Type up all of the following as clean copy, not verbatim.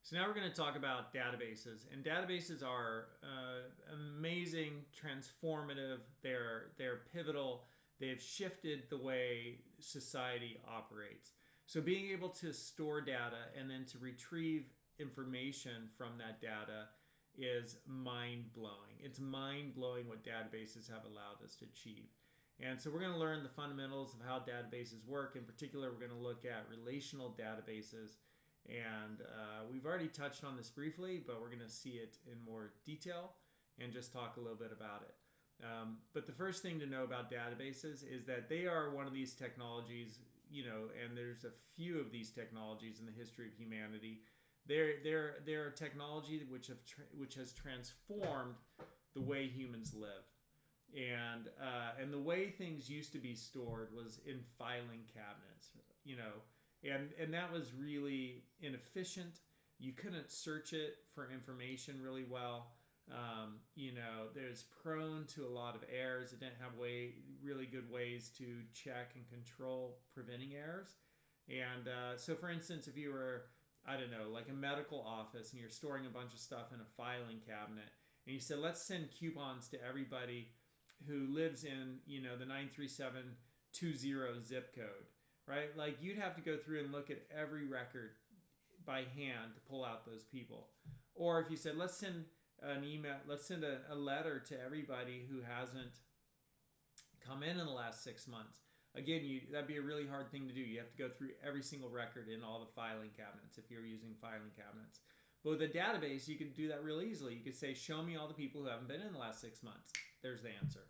So now we're going to talk about databases, and databases are amazing, transformative. They're pivotal. They've shifted the way society operates. So being able to store data and then to retrieve information from that data is mind blowing. It's mind blowing what databases have allowed us to achieve. And so we're going to learn the fundamentals of how databases work. In particular, we're going to look at relational databases. And we've already touched on this briefly, but we're going to see it in more detail and just talk a little bit about it. But the first thing to know about databases is that they are one of these technologies, and there's a few of these technologies in the history of humanity. They're a technology which has transformed the way humans live. And the way things used to be stored was in filing cabinets, and that was really inefficient. You couldn't search it for information really well. There's prone to a lot of errors. It didn't have really good ways to check and control preventing errors. And so, for instance, if you were, I don't know, like a medical office and you're storing a bunch of stuff in a filing cabinet, and you said, let's send coupons to everybody who lives in, the 93720 zip code, right? Like you'd have to go through and look at every record by hand to pull out those people. Or if you said, let's send an email, let's send a letter to everybody who hasn't come in the last 6 months. Again, that'd be a really hard thing to do. You have to go through every single record in all the filing cabinets if you're using filing cabinets. But with a database, you could do that real easily. You could say, show me all the people who haven't been in the last 6 months. There's the answer.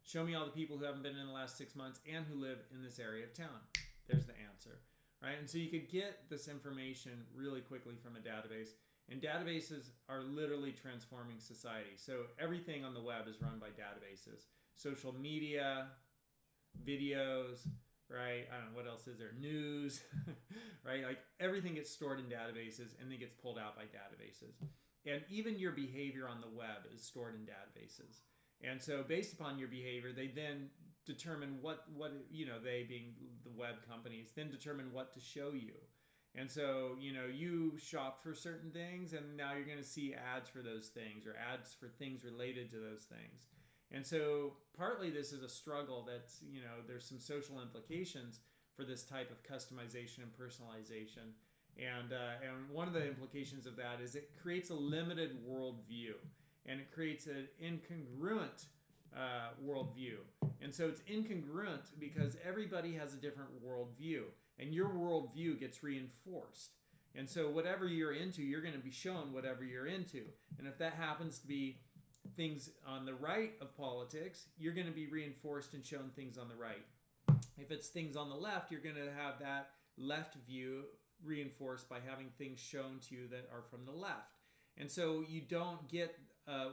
Show me all the people who haven't been in the last 6 months and who live in this area of town. There's the answer, right? And so you could get this information really quickly from a database. And databases are literally transforming society. So everything on the web is run by databases. Social media, videos, right? I don't know, what else is there? News, right? Like everything gets stored in databases and then gets pulled out by databases. And even your behavior on the web is stored in databases. And so based upon your behavior, they then determine what they being the web companies, then determine what to show you. And so, you shop for certain things and now you're going to see ads for those things or ads for things related to those things. And so partly this is a struggle that's, there's some social implications for this type of customization and personalization. And one of the implications of that is it creates a limited worldview and it creates an incongruent worldview. And so it's incongruent because everybody has a different worldview and your worldview gets reinforced. And so whatever you're into, you're going to be shown whatever you're into. And if that happens to be things on the right of politics, you're going to be reinforced and shown things on the right. If it's things on the left, you're going to have that left view reinforced by having things shown to you that are from the left. And so you don't get,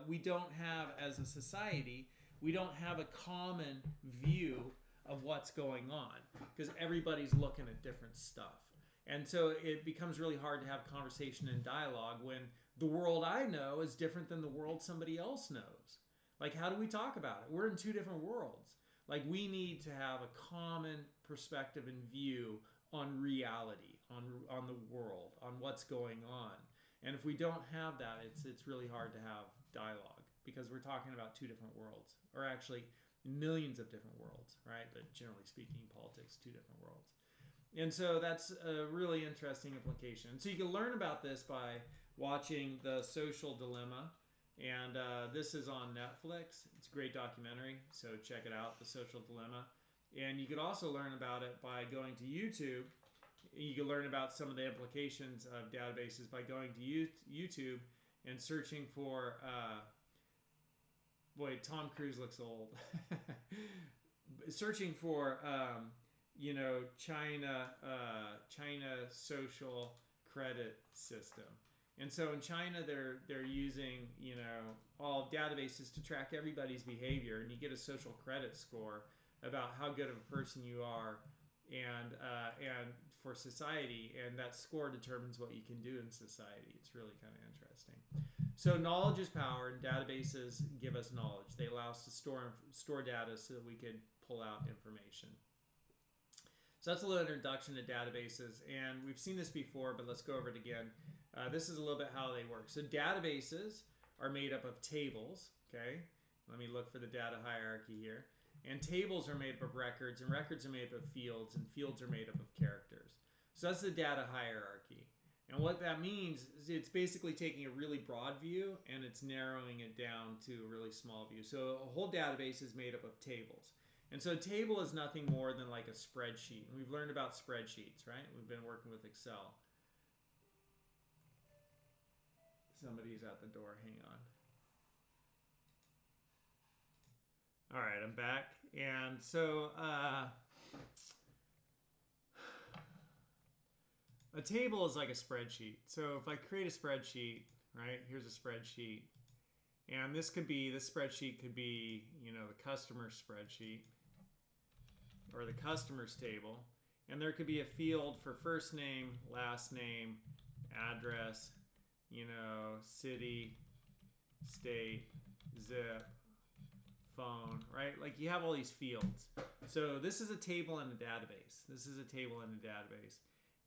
we don't have, as a society, we don't have a common view of what's going on because everybody's looking at different stuff. And so it becomes really hard to have conversation and dialogue when the world I know is different than the world somebody else knows. Like, how do we talk about it? We're in two different worlds. Like, we need to have a common perspective and view on reality, on the world, on what's going on. And if we don't have that, it's really hard to have dialogue because we're talking about two different worlds, or actually millions of different worlds, right? But generally speaking, politics, two different worlds. And so that's a really interesting implication. So you can learn about this by watching The Social Dilemma. And this is on Netflix. It's a great documentary, so check it out, The Social Dilemma. And you could also learn about it by going to YouTube. You can learn about some of the implications of databases by going to YouTube and searching for, Tom Cruise looks old. Searching for, China social credit system. And so in China, they're using, all databases to track everybody's behavior, and you get a social credit score about how good of a person you are and for society, and that score determines what you can do in society. It's really kind of interesting. So knowledge is power, and databases give us knowledge. They allow us to store data so that we could pull out information. So that's a little introduction to databases, and we've seen this before, but let's go over it again. This is a little bit how they work. So databases are made up of tables, okay? Let me look for the data hierarchy here. And tables are made up of records, and records are made up of fields, and fields are made up of characters. So that's the data hierarchy. And what that means is it's basically taking a really broad view and it's narrowing it down to a really small view. So a whole database is made up of tables. And so a table is nothing more than like a spreadsheet. And we've learned about spreadsheets, right? We've been working with Excel. Somebody's at the door. Hang on. All right, I'm back. And so a table is like a spreadsheet. So if I create a spreadsheet, right, here's a spreadsheet. And this spreadsheet could be, you know, the customer spreadsheet or the customers table. And there could be a field for first name, last name, address, you know, city, state, zip, phone, right? Like you have all these fields. So this is a table and a database. This is a table and a database.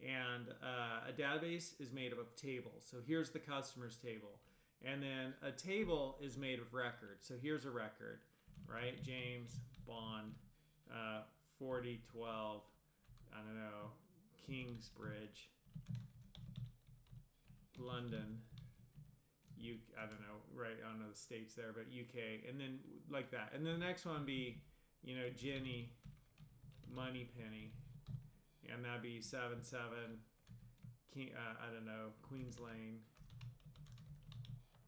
And a database is made up of tables. So here's the customers table. And then a table is made of records. So here's a record, right? James Bond, 4012, I don't know, Kingsbridge, London, I don't know, right? I don't know the states there, but UK, and then like that. And then the next one would be, you know, Jenny, Moneypenny, and that'd be 77, I don't know, Queens Lane,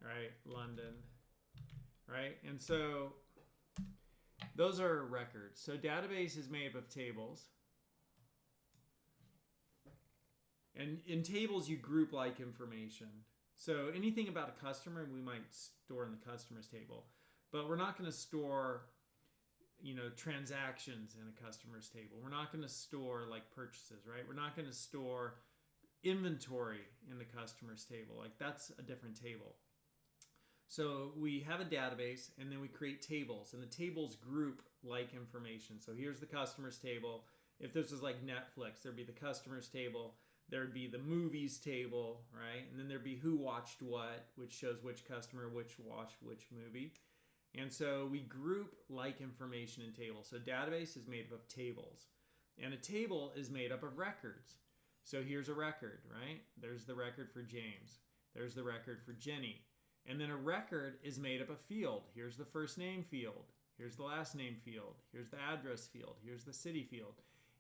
right? London, right? And so those are records. So database is made up of tables. And in tables, you group like information. So anything about a customer, we might store in the customers table. But we're not going to store, you know, transactions in a customers table. We're not going to store like purchases, right? We're not going to store inventory in the customers table. Like that's a different table. So we have a database and then we create tables, and the tables group like information. So here's the customers table. If this was like Netflix, there'd be the customers table. There'd be the movies table, right? And then there'd be who watched what, which shows which customer which watched which movie. And so we group like information in tables. So database is made up of tables. And a table is made up of records. So here's a record, right? There's the record for James. There's the record for Jenny. And then a record is made up of field. Here's the first name field. Here's the last name field. Here's the address field. Here's the city field.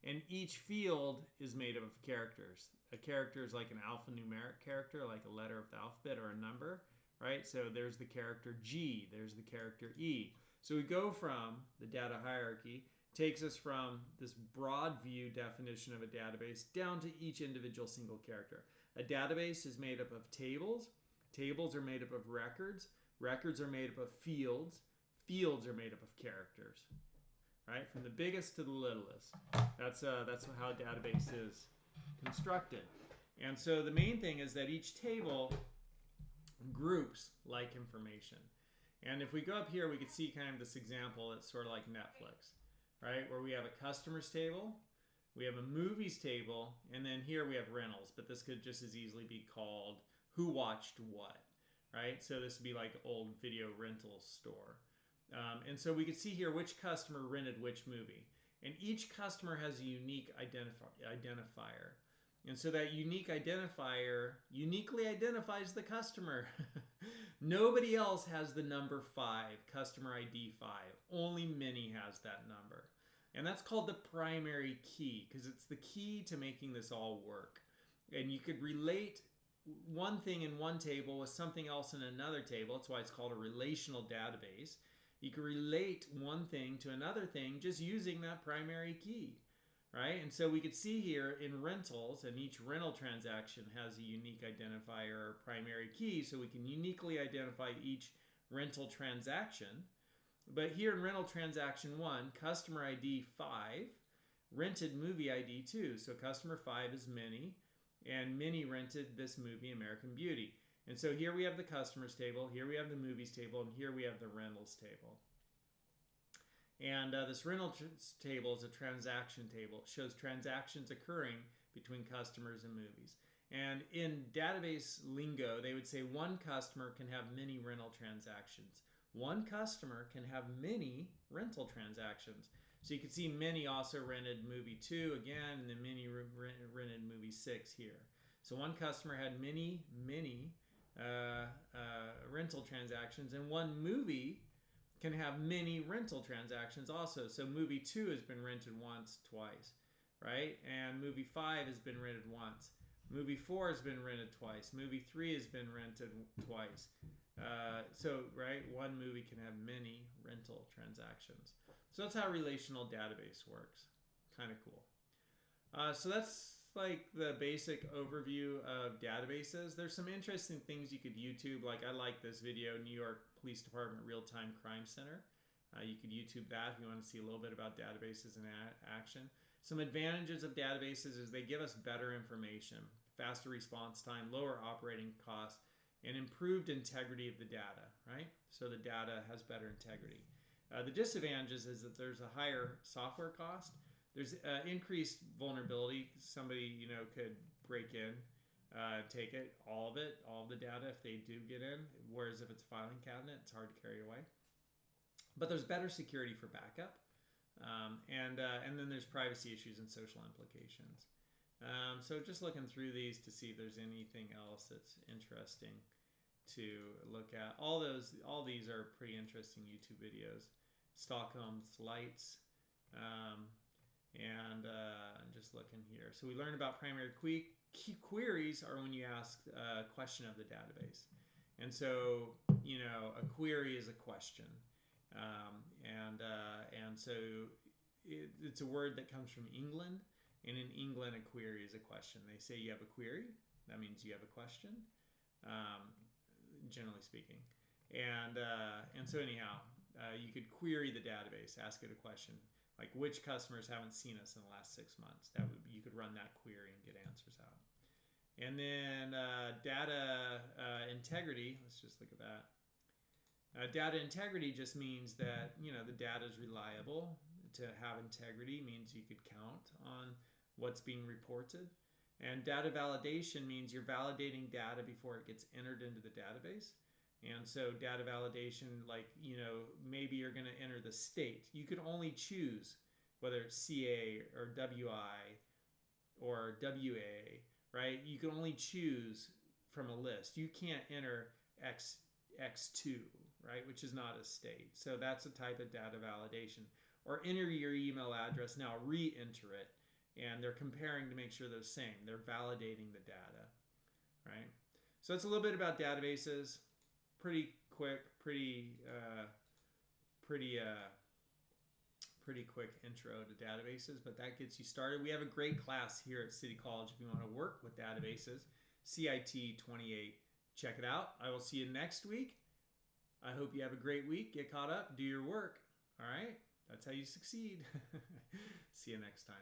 And each field is made up of characters. A character is like an alphanumeric character, like a letter of the alphabet or a number, right? So there's the character G, there's the character E. So we go from the data hierarchy, takes us from this broad view definition of a database down to each individual single character. A database is made up of tables. Tables are made up of records. Records are made up of fields. Fields are made up of characters. Right, from the biggest to the littlest. That's how a database is constructed. And so the main thing is that each table groups like information. And if we go up here, we could see kind of this example. It's sort of like Netflix, right? Where we have a customers table, we have a movies table, and then here we have rentals. But this could just as easily be called who watched what, right? So this would be like old video rental store. And so we could see here which customer rented which movie. And each customer has a unique identifier. And so that unique identifier uniquely identifies the customer. Nobody else has the number 5, customer ID 5. Only Minnie has that number. And that's called the primary key, because it's the key to making this all work. And you could relate one thing in one table with something else in another table. That's why it's called a relational database. You can relate one thing to another thing just using that primary key, right? And so we could see here in rentals, and each rental transaction has a unique identifier or primary key, so we can uniquely identify each rental transaction. But here in rental transaction 1, customer ID 5, rented movie ID 2. So customer 5 is Minnie, and Minnie rented this movie, American Beauty. And so here we have the customers table, here we have the movies table, and here we have the rentals table. And this rentals table is a transaction table. It shows transactions occurring between customers and movies. And in database lingo, they would say one customer can have many rental transactions. One customer can have many rental transactions. So you can see many also rented movie 2 again, and then many rented movie 6 here. So one customer had many rental transactions, and one movie can have many rental transactions also. So movie 2 has been rented once, twice, right? And movie 5 has been rented once. Movie 4 has been rented twice. Movie 3 has been rented twice. Right, one movie can have many rental transactions. So that's how relational database works. Kind of cool. So that's like the basic overview of databases. There's some interesting things you could YouTube. Like I like this video, New York Police Department Real-Time Crime Center. You could YouTube that if you want to see a little bit about databases in action. Some advantages of databases is they give us better information, faster response time, lower operating costs, and improved integrity of the data, right? So the data has better integrity. The disadvantages is that there's a higher software cost. There's increased vulnerability. Somebody, could break in, take it, all of the data if they do get in. Whereas if it's a filing cabinet, it's hard to carry away. But there's better security for backup. And then there's privacy issues and social implications. So just looking through these to see if there's anything else that's interesting to look at. All these are pretty interesting YouTube videos. Stockholm's lights, and I'm just looking here. So we learned about primary key queries are when you ask a question of the database, and so a query is a question, and so it's a word that comes from England. And in England, a query is a question. They say you have a query. That means you have a question, generally speaking. And so anyhow, you could query the database, ask it a question, like which customers haven't seen us in the last 6 months. You could run that query and get answers out. And then data integrity. Let's just look at that. Data integrity just means that the data is reliable. To have integrity means you could count on what's being reported. And data validation means you're validating data before it gets entered into the database. And so data validation, like, maybe you're going to enter the state. You could only choose whether it's CA or WI or WA, right? You can only choose from a list. You can't enter X2, right? Which is not a state. So that's a type of data validation. Or enter your email address, now re-enter it, and they're comparing to make sure they're the same. They're validating the data, right? So it's a little bit about databases. Pretty quick, pretty quick intro to databases, but that gets you started. We have a great class here at City College if you want to work with databases, CIT15. Check it out. I will see you next week. I hope you have a great week. Get caught up, do your work. All right? That's how you succeed. See you next time.